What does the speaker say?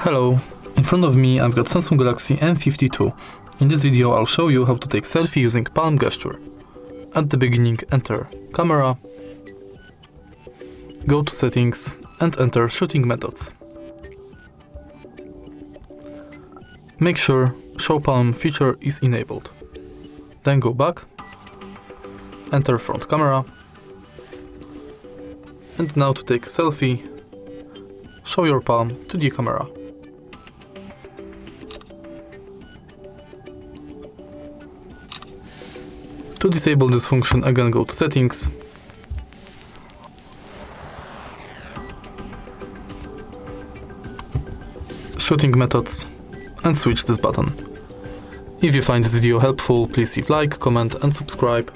Hello, in front of me I've got Samsung Galaxy M52. In this video I'll show you how to take selfie using palm gesture. At the beginning enter camera, go to settings and enter shooting methods. Make sure show palm feature is enabled. Then go back, enter front camera, and now to take a selfie, show your palm to the camera. To disable this function, again go to settings, shooting methods, and switch this button. If you find this video helpful, please leave like, comment and subscribe.